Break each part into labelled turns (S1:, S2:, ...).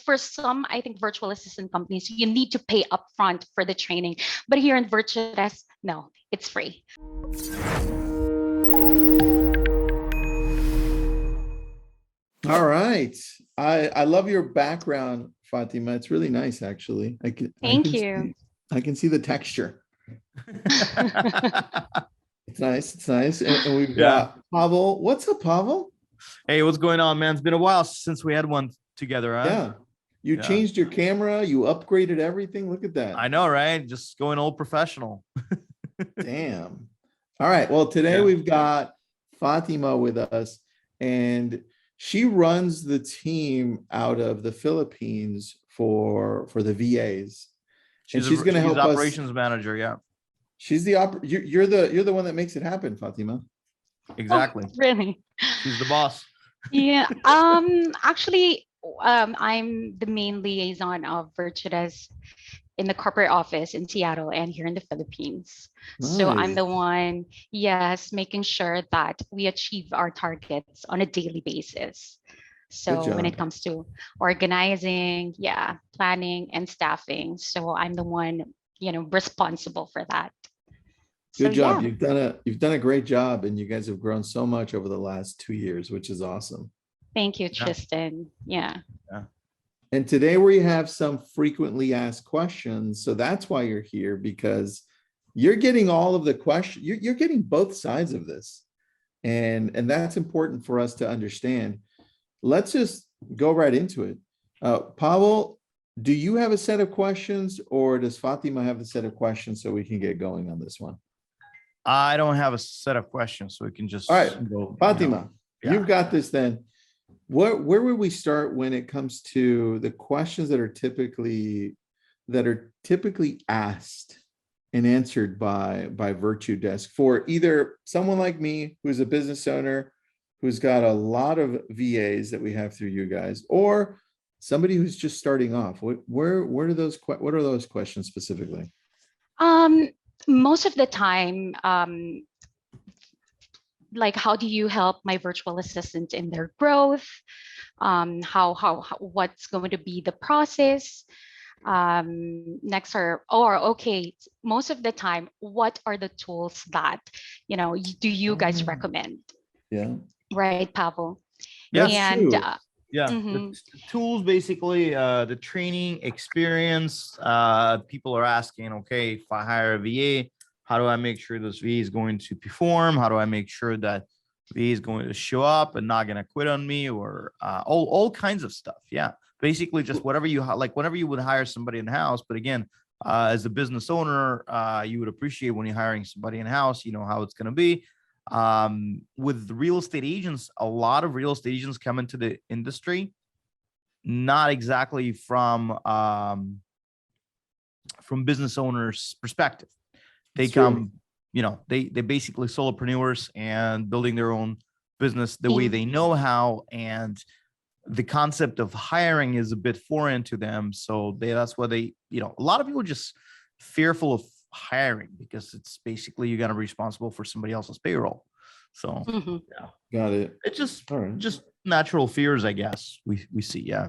S1: for some, I think virtual assistant companies, you need to pay upfront for the training. But here in Virtudesk, no, it's free.
S2: All right. I love your background, Fatima. It's really nice, actually.
S1: Thank you.
S2: I can see the texture. It's nice. It's nice. And we've got Pavel. What's up, Pavel?
S3: Hey, what's going on, man? It's been a while since we had one together, huh?
S2: Yeah. You changed your camera. You upgraded everything. Look at that.
S3: I know, right? Just going old professional.
S2: Damn. All right. Well, today we've got Fatima with us, and she runs the team out of the Philippines for the VAs.
S3: She's
S2: going to help us.
S3: Operations manager. Yeah.
S2: She's you're the one that makes it happen, Fatima.
S3: Exactly.
S1: Oh, really?
S3: She's the boss.
S1: Yeah. Actually, I'm the main liaison of Virtudesk in the corporate office in Seattle and here in the Philippines. Nice. So I'm the one, making sure that we achieve our targets on a daily basis. So when it comes to organizing, planning and staffing, so I'm the one, responsible for that.
S2: Good job. You've done a great job, and you guys have grown so much over the last 2 years, which is awesome.
S1: Thank you, Tristan. Yeah.
S2: And today we have some frequently asked questions. So that's why you're here, because you're getting all of the questions. You're getting both sides of this. And that's important for us to understand. Let's just go right into it. Pavel, do you have a set of questions, or does Fatima have a set of questions so we can get going on this one?
S3: I don't have a set of questions, so we can just.
S2: All right, go, Fatima, you've got this then. Where would we start when it comes to the questions that are typically asked and answered by Virtudesk for either someone like me, who's a business owner, who's got a lot of VAs that we have through you guys, or somebody who's just starting off? What are those questions specifically?
S1: Most of the time, like, how do you help my virtual assistant in their growth? What's going to be the process? Next most of the time, what are the tools that, do you guys recommend?
S2: Yeah.
S1: Right, Pavel?
S3: Yeah.
S1: And
S3: the tools, basically, the training experience. People are asking, okay, if I hire a VA, how do I make sure this VA is going to perform? How do I make sure that VA is going to show up and not going to quit on me, or all kinds of stuff? Yeah, basically just whatever you like, whenever you would hire somebody in house. But again, as a business owner, you would appreciate when you're hiring somebody in house, you know how it's going to be. With real estate agents, a lot of real estate agents come into the industry not exactly from business owners' perspective. They come, they basically solopreneurs and building their own business the way they know how, and the concept of hiring is a bit foreign to them. So that's why a lot of people are just fearful of hiring, because it's basically you're going to be responsible for somebody else's payroll. So
S2: Got it.
S3: It's just natural fears, I guess we see. Yeah.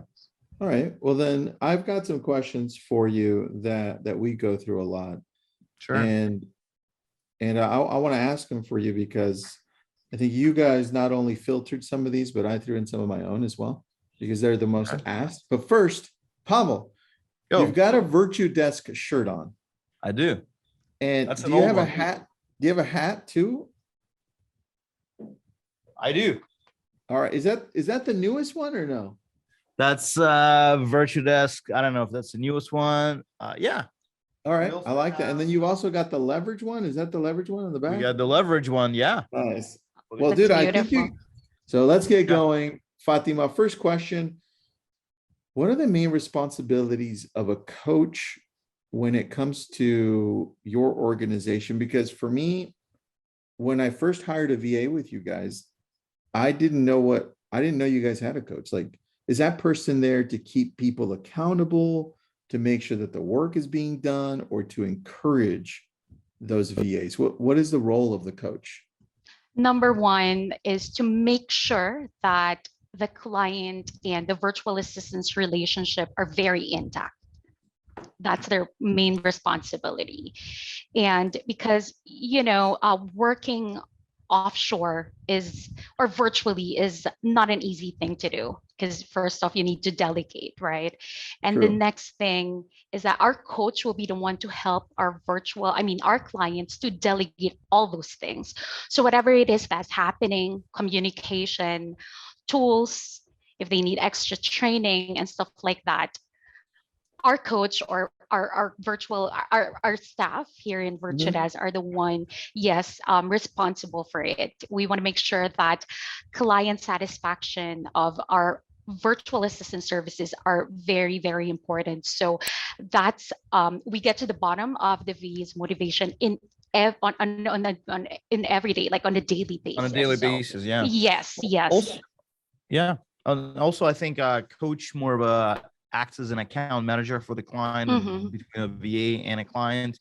S2: All right. Well, then I've got some questions for you that we go through a lot.
S3: Sure.
S2: And I want to ask them for you, because I think you guys not only filtered some of these, but I threw in some of my own as well, because they're the most asked. But first, Pavel, you've got a Virtudesk shirt on.
S3: I do.
S2: And do you have a hat? Do you have a hat too?
S3: I do.
S2: All right. Is that the newest one or no?
S3: That's Virtudesk. I don't know if that's the newest one. Yeah.
S2: All right. I like that. And then you've also got the leverage one. Is that the leverage one on the back?
S3: We got the leverage one. Yeah.
S2: Nice. Well, dude, I think so let's get going. Fatima, first question. What are the main responsibilities of a coach when it comes to your organization? Because for me, when I first hired a VA with you guys, I didn't know you guys had a coach. Like, is that person there to keep people accountable, to make sure that the work is being done, or to encourage those VAs? What is the role of the coach?
S1: Number one is to make sure that the client and the virtual assistant's relationship are very intact. That's their main responsibility. And because, working offshore is, or virtually, is not an easy thing to do, because first off, you need to delegate, right? And the
S2: True.
S1: next thing is that our coach will be the one to help our clients to delegate all those things. So whatever it is that's happening, communication, tools, if they need extra training and stuff like that, our coach or our virtual our staff here in
S2: Mhm.
S1: Virtudesk are the one, yes, responsible for it. We want to make sure that client satisfaction of our virtual assistant services are very, very important. So that's we get to the bottom of the V's motivation in every day, like on a daily
S3: On a daily
S1: basis. So
S3: basis, yeah.
S1: yes,
S3: Also,
S1: yes.
S3: yeah. Also, I think coach more of a acts as an account manager for the client,
S1: Mm-hmm.
S3: between a VA and a client.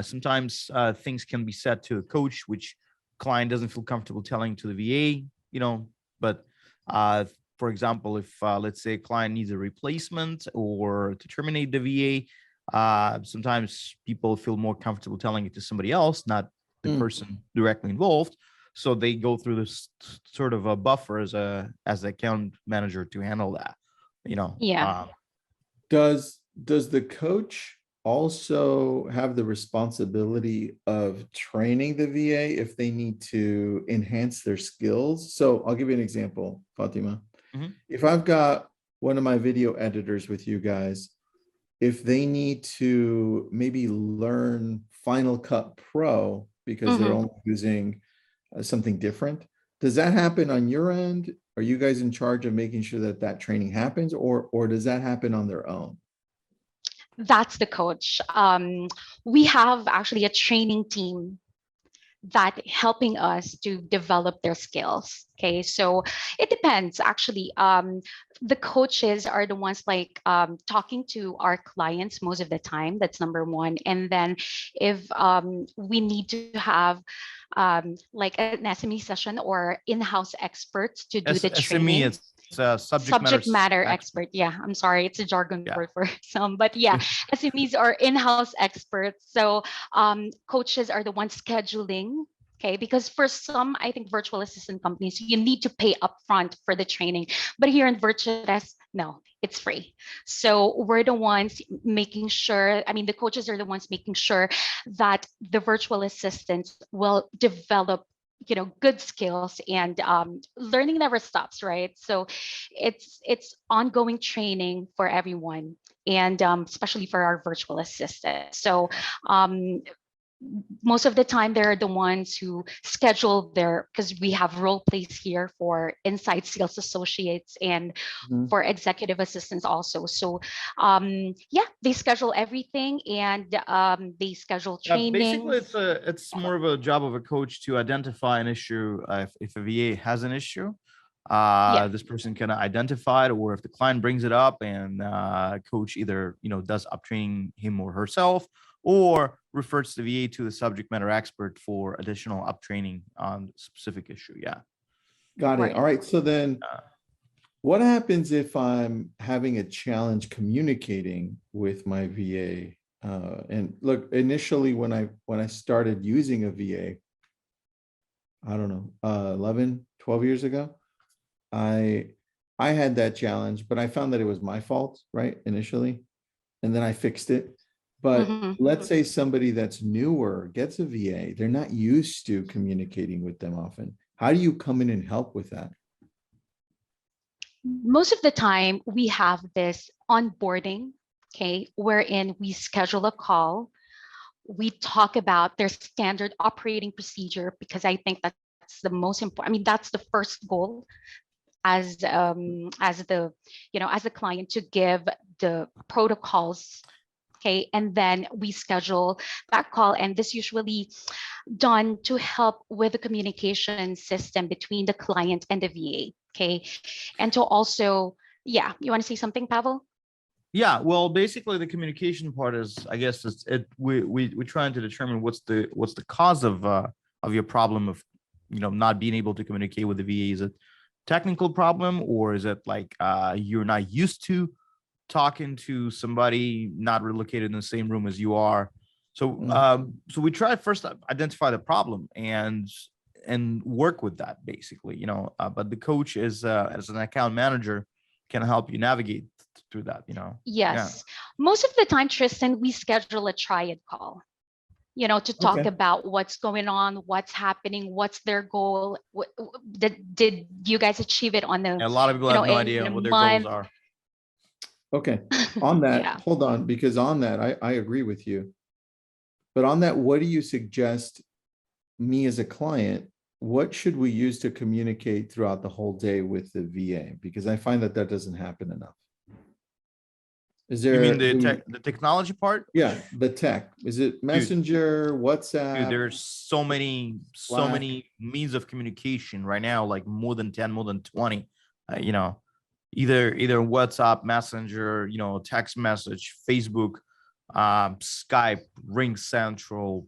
S3: Sometimes things can be said to a coach, which client doesn't feel comfortable telling to the VA, but for example, if let's say a client needs a replacement or to terminate the VA, sometimes people feel more comfortable telling it to somebody else, not the person directly involved. So they go through this sort of a buffer as the account manager to handle that.
S1: Yeah.
S2: Does the coach also have the responsibility of training the VA if they need to enhance their skills? So I'll give you an example, Fatima.
S3: Mhm.
S2: If I've got one of my video editors with you guys, if they need to maybe learn Final Cut Pro because they're only using something different, does that happen on your end? Are you guys in charge of making sure that that training happens, or does that happen on their own?
S1: That's the coach. We have actually a training team that helping us to develop their skills. Okay, so it depends actually. The coaches are the ones like talking to our clients most of the time. That's number one. And then if we need to have like an SME session or in-house experts to do the
S3: SME,
S1: training.
S3: it's a
S1: Subject matter
S3: expert.
S1: expert. Yeah, I'm sorry, it's a jargon
S3: Yeah.
S1: word for some, but yeah, SMEs are in-house experts. So coaches are the ones scheduling. Okay, because for some, I think virtual assistant companies, you need to pay upfront for the training. But here in Virtudesk, no, it's free. So we're the ones making sure, the coaches are the ones making sure that the virtual assistants will develop good skills, and learning never stops, right? So it's ongoing training for everyone, and especially for our virtual assistant. So um, most of the time they're the ones who schedule their, because we have role plays here for inside sales associates and for executive assistants also. So yeah, they schedule everything, and they schedule
S3: Basically,
S1: trainings.
S3: it's more of a job of a coach to identify an issue. If a VA has an issue,
S1: Yeah.
S3: this person can identify it, or if the client brings it up, and coach either does up training him or herself, or refers the VA to the subject matter expert for additional up training on the specific issue. Yeah.
S2: Got it.
S1: Right.
S2: All right. So then what happens if I'm having a challenge communicating with my VA? And look, initially when I started using a VA, I don't know, 11, 12 years ago, I had that challenge, but I found that it was my fault, right? Initially, and then I fixed it. But let's say somebody that's newer gets a VA, they're not used to communicating with them often. How do you come in and help with that?
S1: Most of the time we have this onboarding, okay, wherein we schedule a call. We talk about their standard operating procedure, because I think that's the most important. That's the first goal as the as a client, to give the protocols. Okay, and then we schedule that call, and this usually done to help with the communication system between the client and the VA. Okay, and to also, yeah, you want to say something, Pavel?
S3: Yeah, well, basically the communication part is, I guess, we're trying to determine what's the cause of your problem of not being able to communicate with the VA. Is it technical problem, or is it like you're not used to talking to somebody not relocated in the same room as you are? So so we try first to identify the problem and work with that, basically, but the coach is as an account manager can help you navigate through that.
S1: Yes. Most of the time, Tristan, we schedule a triad call, to talk about what's going on, what's happening, what's their goal. Did you guys achieve it on the,
S3: a lot of people have no idea what their goals are.
S2: Okay. On that,
S1: Yeah.
S2: hold on, because on that, I agree with you. But on that, what do you suggest me as a client, what should we use to communicate throughout the whole day with the VA? Because I find that doesn't happen enough. Is there?
S3: You mean the technology part?
S2: Yeah, the tech. Is it Messenger, WhatsApp?
S3: Dude, there's so many means of communication right now, like more than 10, more than 20. Either WhatsApp, Messenger, text message, Facebook, Skype, Ring Central,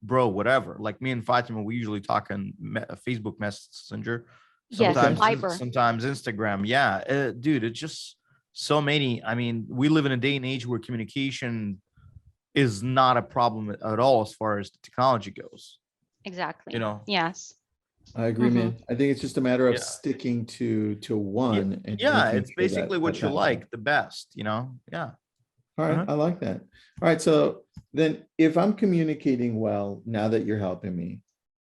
S3: bro, whatever. Like me and Fatima, we usually talk on Facebook Messenger. Sometimes Instagram. Yeah, dude, it's just so many. I mean, we live in a day and age where communication is not a problem at all as far as the technology goes.
S1: Exactly. Yes.
S2: I agree, man. I think it's just a matter of sticking to one. And
S3: it's basically what you like the best, Yeah.
S2: All right. I like that. All right. So then if I'm communicating well, now that you're helping me,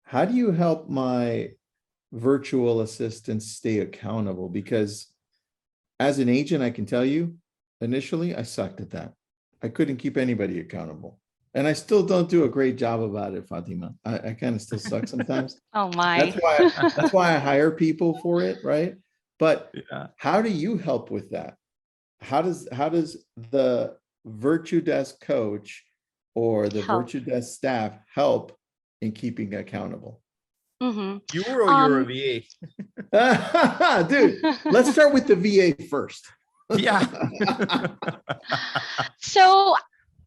S2: how do you help my virtual assistants stay accountable? Because as an agent, I can tell you, initially, I sucked at that. I couldn't keep anybody accountable. And I still don't do a great job about it, Fatima. I kind of still suck sometimes.
S1: Oh my.
S2: That's why I hire people for it, right? But how do you help with that? How does the Virtudesk coach or the Virtudesk staff help in keeping accountable?
S3: You or you're a
S2: VA? Dude, let's start with the VA first.
S3: Yeah.
S1: So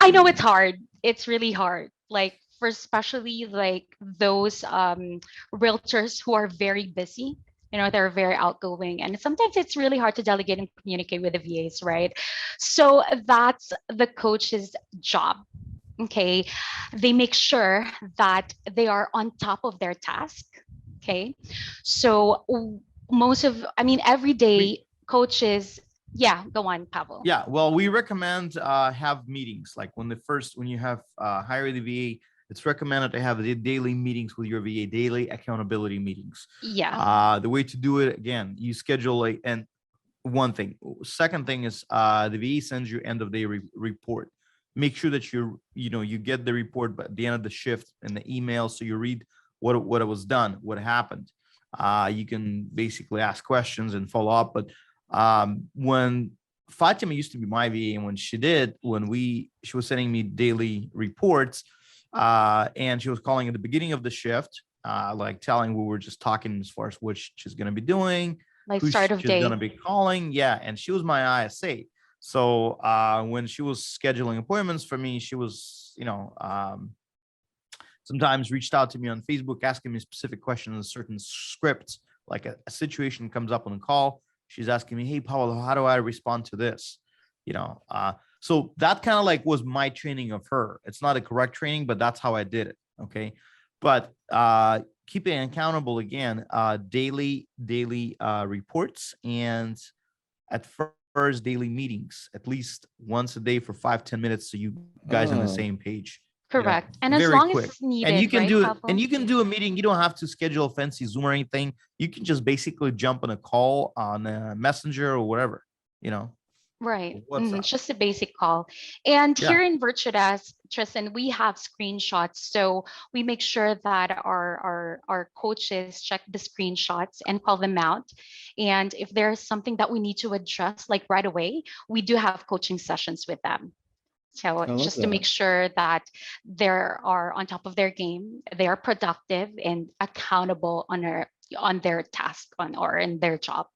S1: I know it's hard. It's really hard. Like for especially like those realtors who are very busy. They're very outgoing, and sometimes it's really hard to delegate and communicate with the VAs, right? So that's the coach's job. Okay. They make sure that they are on top of their task. Okay. So every day coaches, go on, Pavel.
S3: Yeah, well, we recommend have meetings like when you have hire the VA. It's recommended to have the daily meetings with your VA, daily accountability meetings.
S1: Yeah.
S3: The way to do it, again, you schedule and one thing. Second thing is the VA sends you end of day report. Make sure that you get the report at the end of the shift in the email, so you read what it was done, what happened. You can basically ask questions and follow up. But when Fatima used to be my VA, and when she was sending me daily reports, and she was calling at the beginning of the shift, like telling we were just talking as far as what she's going to be doing,
S1: like start of day,
S3: she's going to be calling. Yeah, and she was my ISA. So when she was scheduling appointments for me, she was, sometimes reached out to me on Facebook asking me specific questions in certain scripts, like a situation comes up on a call. She's asking me, hey, Pavel, how do I respond to this? So that kind of like was my training of her. It's not a correct training, but that's how I did it. Okay. But keeping accountable again, daily reports, and at first daily meetings, at least once a day for 5-10 minutes. So you guys on the same page.
S1: Correct. And as long as it's needed,
S3: and you can
S1: right,
S3: you can do a meeting. You don't have to schedule a fancy Zoom or anything. You can just basically jump on a call on a Messenger or whatever,
S1: Right. It's just a basic call. And here in Virtudesk, Tristan, we have screenshots. So we make sure that our coaches check the screenshots and call them out. And if there's something that we need to address, like right away, we do have coaching sessions with them. So just to make sure that they are on top of their game, they are productive and accountable on their task or in their job.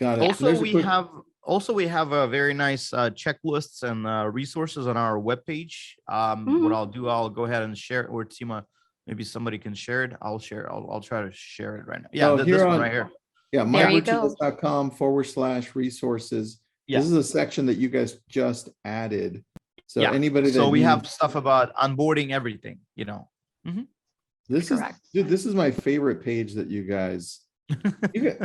S2: Got it.
S3: Also, we have a very nice checklists and resources on our webpage. What I'll do, I'll go ahead and share it, or Tima, maybe somebody can share it. I'll try to share it right now. Yeah, this one right here.
S2: Yeah,
S1: There you go.
S2: myvirtudesk.com/resources. This is a section that you guys just added. So anybody that
S3: so we
S2: needs,
S3: have stuff about onboarding everything, you know.
S2: this
S1: Correct.
S2: is, dude, this is my favorite page that you guys,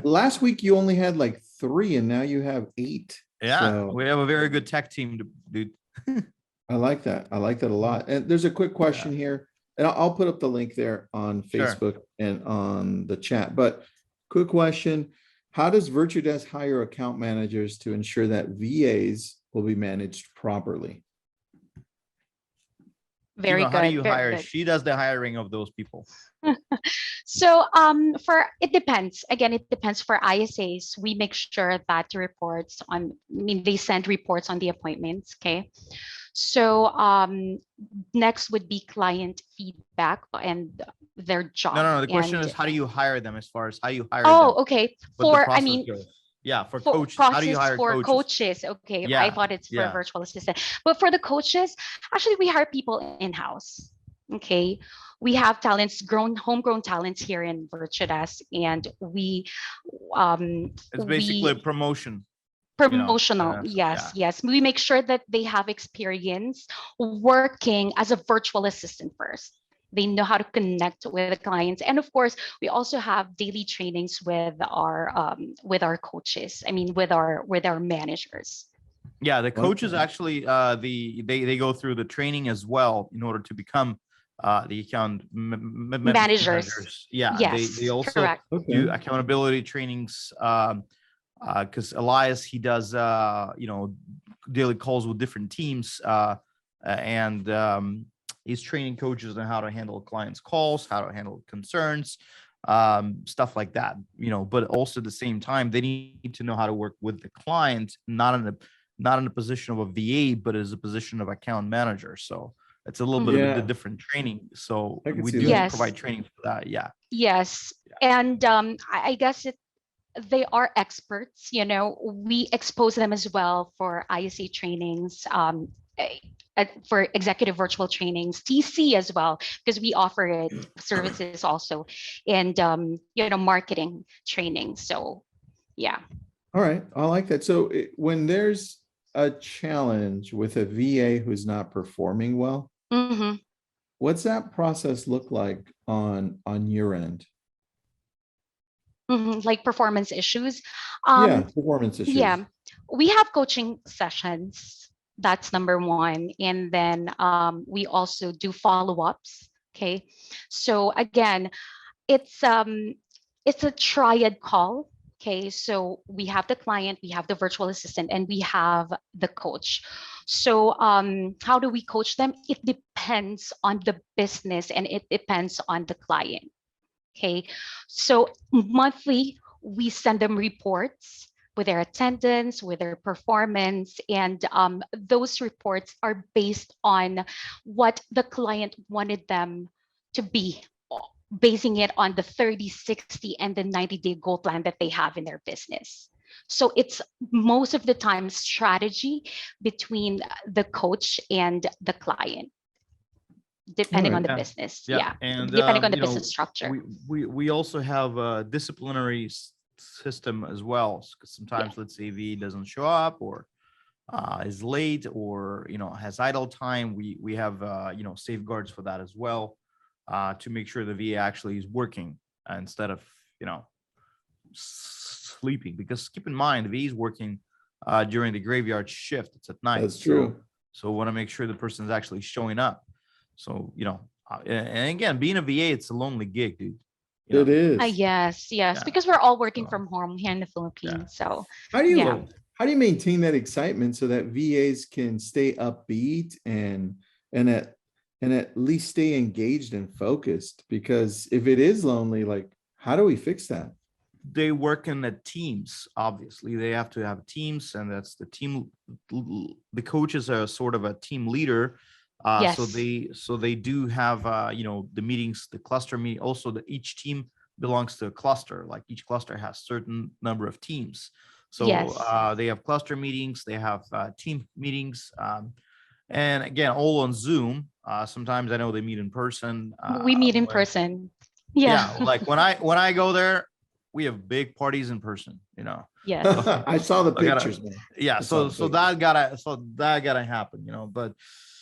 S2: last week you only had like 3 and now you have 8.
S3: Yeah,
S2: So
S3: we have a very good tech team, dude.
S2: I like that. I like that a lot. And there's a quick question here, and I'll put up the link there on Facebook and on the chat. But quick question: how does Virtudesk hire account managers to ensure that VAs will be managed properly?
S1: Very good.
S3: How do you
S1: very
S3: hire?
S1: good.
S3: She does the hiring of those people.
S1: So for it depends. Again, it depends. For ISAs, we make sure that the reports on, I mean, they send reports on the appointments. Okay. So next would be client feedback and their job.
S3: No. The question
S1: and,
S3: is, how do you hire them? As far as how you hire
S1: oh,
S3: them?
S1: okay.
S3: What the
S1: For, I
S3: process
S1: mean,
S3: goes. Yeah, for
S1: for
S3: coaches, how do you
S1: process
S3: hire
S1: for
S3: coaches?
S1: Okay. I
S3: Yeah,
S1: thought it's for
S3: yeah.
S1: virtual assistant, but for the coaches, actually we hire people in-house. Okay. We have talents, homegrown talents here in Virtudesk, and
S3: It's basically a promotion.
S1: promotional. Yes. We make sure that they have experience working as a virtual assistant first. They know how to connect with the clients, and of course, we also have daily trainings with our coaches. I mean, with our managers.
S3: Yeah, the coaches actually they go through the training as well in order to become the account managers. Yeah,
S1: Yes,
S3: they also
S1: correct.
S3: do accountability trainings. Because Elias, he does daily calls with different teams, and he's training coaches on how to handle clients' calls, how to handle concerns, stuff like that. But also at the same time, they need to know how to work with the client, not in a position of a VA, but as a position of account manager. So it's a little bit of a different training. So we do provide training for that. Yeah.
S1: Yes, and I guess they are experts. We expose them as well for ISA trainings, for executive virtual trainings, TC as well, because we offer it services also, and marketing training. So yeah.
S2: All right, I like that. So when there's a challenge with a VA who's not performing well, what's that process look like on your end?
S1: Like performance issues.
S2: Performance issues.
S1: Yeah, we have coaching sessions. That's number one, and then we also do follow-ups. Okay, so again, it's a triad call. Okay, so we have the client, we have the virtual assistant, and we have the coach. So how do we coach them? It depends on the business and it depends on the client. Okay, so monthly we send them reports with their attendance, with their performance, and those reports are based on what the client wanted them to be, basing it on the 30, 60, and the 90-day goal plan that they have in their business. So it's most of the time strategy between the coach and the client, depending on the business. And depending on the business structure.
S3: We also have a disciplinary system as well, because sometimes let's say VA doesn't show up or is late or has idle time. We have safeguards for that as well, to make sure the VA actually is working instead of sleeping, because keep in mind the VA is working during the graveyard shift. It's at night.
S2: That's true.
S3: So want to make sure the person is actually showing up. So, and again, being a VA, it's a lonely gig, dude.
S2: It is.
S1: Yes, because we're all working from home here in the Philippines. So
S2: how do you maintain that excitement so that VAs can stay upbeat and at least stay engaged and focused? Because if it is lonely, like, how do we fix that?
S3: They work in the teams. Obviously, they have to have teams, and that's the team. The coaches are sort of a team leader. So they do have the meetings, the cluster meeting. Also, each team belongs to a cluster. Like each cluster has certain number of teams. So they have cluster meetings, they have team meetings, and again, all on Zoom. Sometimes I know they meet in person.
S1: We meet in person.
S3: Like when I go there, we have big parties in person,
S1: Yes.
S2: I saw the pictures, man.
S3: Yeah. So that gotta happen, but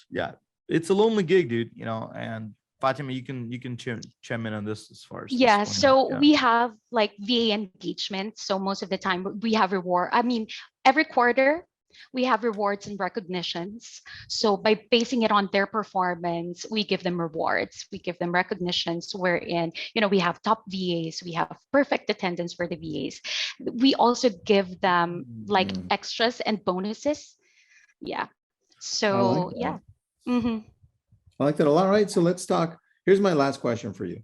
S3: yeah, it's a lonely gig, dude, and Fatima, you can chime in on this as far as
S1: Yeah,
S3: this point.
S1: so we have like VA engagement. So most of the time we have reward. I mean, every quarter we have rewards and recognitions. So by basing it on their performance, we give them rewards, we give them recognitions wherein, we have top VAs, we have perfect attendance for the VAs. We also give them like extras and bonuses. Yeah. So yeah. Mm-hmm.
S2: I like that a lot. All right. So let's talk. Here's my last question for you,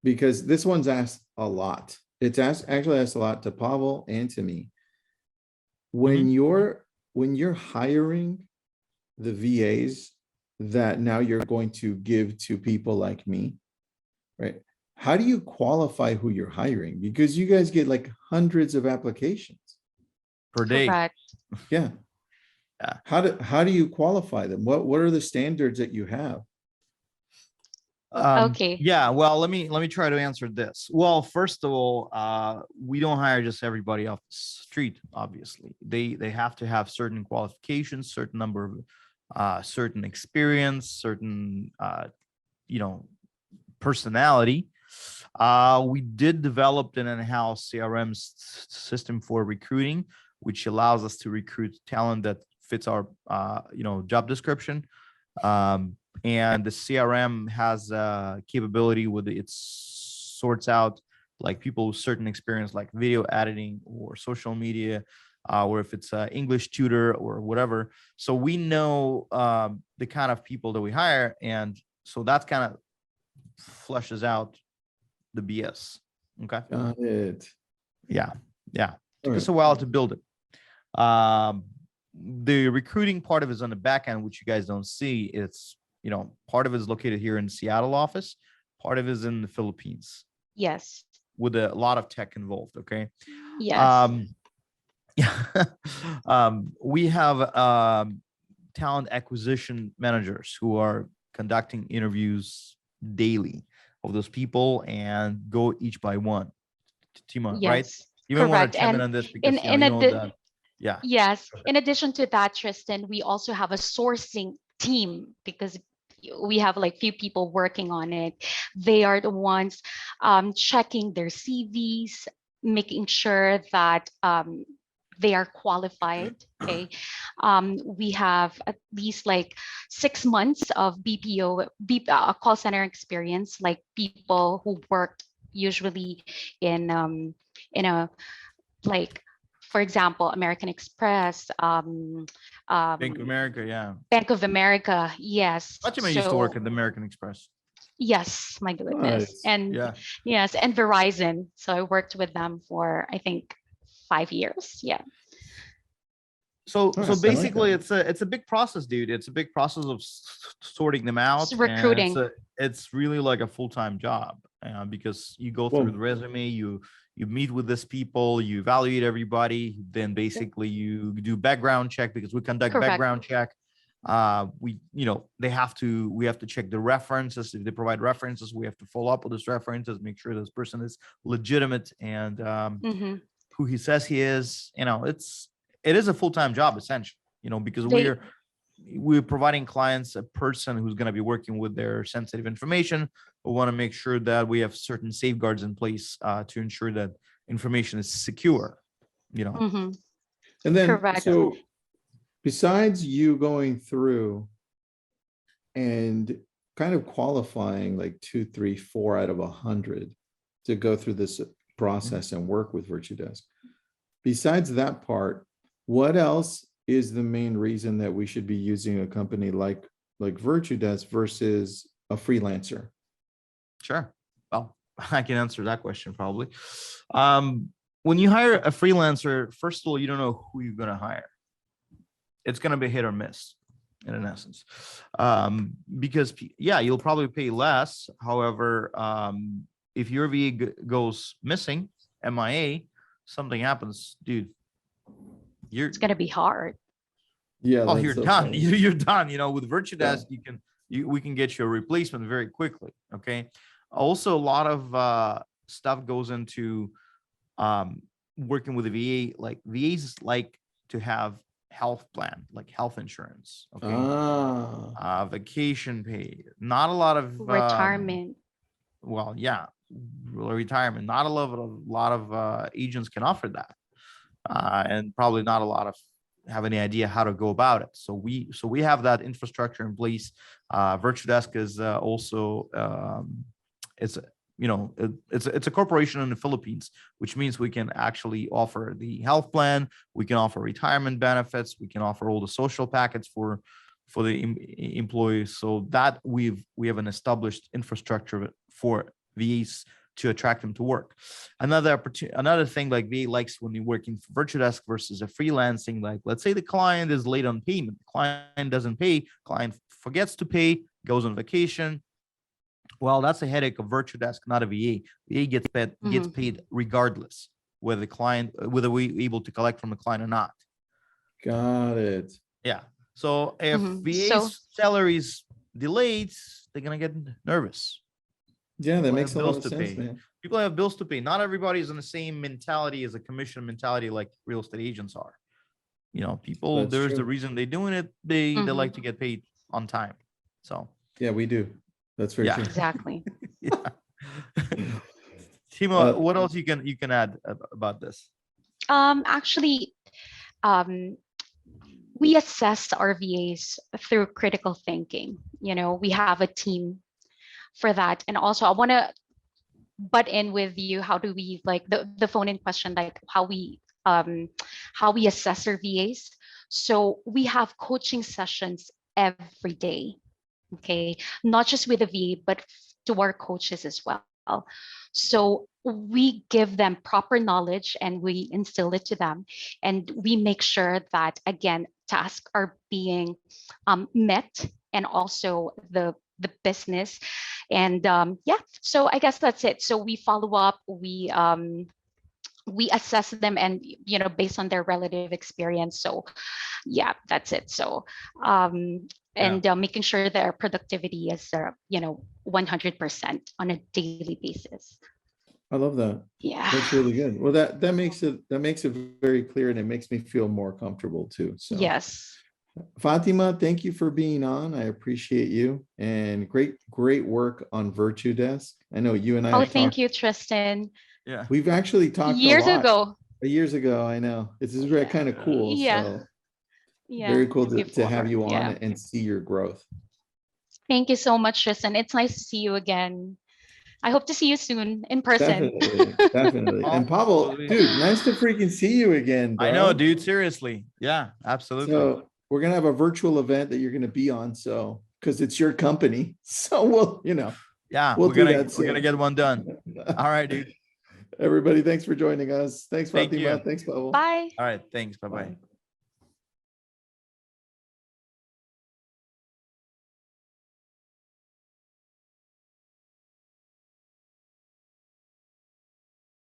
S2: because this one's asked a lot. It's actually asked a lot to Pavel and to me. When you're hiring the VAs that now you're going to give to people like me, right? How do you qualify who you're hiring? Because you guys get like hundreds of applications
S3: per day.
S1: Correct.
S2: Yeah. How do you qualify them? What are the standards that you have?
S1: Okay.
S3: Yeah, well, let me try to answer this. Well, first of all, we don't hire just everybody off the street. Obviously, they have to have certain qualifications, certain number of certain experience, certain personality. We did develop an in-house CRM system for recruiting, which allows us to recruit talent that fits our job description. And the CRM has a capability with it sorts out like people with certain experience, like video editing or social media, or if it's an English tutor or whatever. So we know the kind of people that we hire, and so that kind of flushes out the BS. Okay.
S2: Got it.
S3: Yeah. Took us a while to build it. The recruiting part of it is on the back end, which you guys don't see. It's part of it is located here in Seattle office, part of it is in the Philippines.
S1: Yes.
S3: With a lot of tech involved. Okay.
S1: Yes.
S3: We have talent acquisition managers who are conducting interviews daily of those people and go each by one. Tima,
S1: yes.
S3: Right? You may want to chime in on this because you know that. Yeah.
S1: Yes. In addition to that, Tristan, we also have a sourcing team because we have like few people working on it. They are the ones checking their CVs, making sure that they are qualified. Okay. We have at least like 6 months of BPO call center experience, like people who worked usually in a like, for example, American Express,
S3: Bank of America, yeah.
S1: Bank of America, yes.
S3: Fatima used to work at the American Express.
S1: Yes, my goodness.
S2: Nice.
S1: And yes, and Verizon. So I worked with them for, I think, 5 years. Yeah.
S3: So basically, it's a big process, dude. It's a big process of sorting them out.
S1: It's recruiting.
S3: It's really like a full-time job because you go through the resume, you meet with these people, you evaluate everybody, then basically you do background check because we conduct background check. We have to check the references. If they provide references, we have to follow up with those references, make sure this person is legitimate and who he says he is. It is a full-time job essentially, because we're providing clients a person who's going to be working with their sensitive information. We want to make sure that we have certain safeguards in place to ensure that information is secure,
S2: And then, so besides you going through and kind of qualifying like 2, 3, 4 out of 100 to go through this process and work with Virtudesk, besides that part, what else is the main reason that we should be using a company like Virtudesk versus a freelancer?
S3: Sure. Well, I can answer that question probably. When you hire a freelancer, first of all, you don't know who you're going to hire. It's going to be hit or miss in essence. Because you'll probably pay less. However, if your VA goes missing, MIA, something happens, dude, it's
S1: going to be hard.
S2: Yeah.
S3: Oh, you're done. You're done. With Virtudesk, we can get you a replacement very quickly. Okay. Also, a lot of stuff goes into working with a VA. Like VAs like to have health plan, like health insurance, okay, vacation pay, not a lot of
S1: retirement.
S3: Well, yeah, retirement. Not a lot of agents can offer that, and probably not a lot of have any idea how to go about it. So we have that infrastructure in place. Virtudesk is also it's it's a corporation in the Philippines, which means we can actually offer the health plan, we can offer retirement benefits, we can offer all the social packets for the employees. So that we have an established infrastructure for VAs to attract them to work. Another thing, like VA likes when you're working for Virtudesk versus a freelancing, like let's say the client is late on payment, the client doesn't pay, client forgets to pay, goes on vacation. Well, that's a headache of Virtudesk, not a VA. VA gets paid regardless whether we're able to collect from the client or not.
S2: Got it.
S3: Yeah. So if VA's salaries delayed, they're gonna get nervous.
S2: Yeah, that makes a lot of sense, man.
S3: People have bills to pay. Not everybody is in the same mentality as a commission mentality like real estate agents are. People, there's the reason they're doing it. They like to get paid on time. So
S2: yeah, we do. That's very true.
S1: Exactly.
S3: Yeah. Timo, what else you can add about this?
S1: Actually, we assess our VAs through critical thinking. We have a team for that. And also I want to butt in with you. How do we, like the phone in question, like how we assess our VAs? So we have coaching sessions every day. Okay, not just with the VA, but to our coaches as well. So we give them proper knowledge and we instill it to them, and we make sure that, again, tasks are being met, and also the business. And so I guess that's it. So we follow up, we assess them, and based on their relative experience. So yeah, that's it. So making sure their productivity is 100% on a daily basis.
S2: I love that.
S1: Yeah,
S2: that's really good. Well, that makes it very clear, and it makes me feel more comfortable too. So
S1: yes,
S2: Fatima, thank you for being on. I appreciate you, and great work on Virtudesk. I know you and I.
S1: Oh, thank you, Tristan.
S3: Yeah,
S2: we've actually talked
S1: years
S2: a lot.
S1: ago.
S2: Years ago, I know. This is really kind of cool.
S1: Yeah.
S2: So
S1: yeah,
S2: very cool to have you on and see your growth.
S1: Thank you so much, Tristan. It's nice to see you again. I hope to see you soon in person.
S2: Definitely. And Pavel, dude, nice to freaking see you again, bro.
S3: I know, dude. Seriously. Yeah, absolutely.
S2: So we're gonna have a virtual event that you're gonna be on, so because it's your company. So we'll,
S3: yeah,
S2: we're
S3: gonna get one done. All right, dude.
S2: Everybody, thanks for joining us. Thanks, Fatima. Thanks, Pavel.
S1: Bye.
S3: All right, thanks. Bye-bye.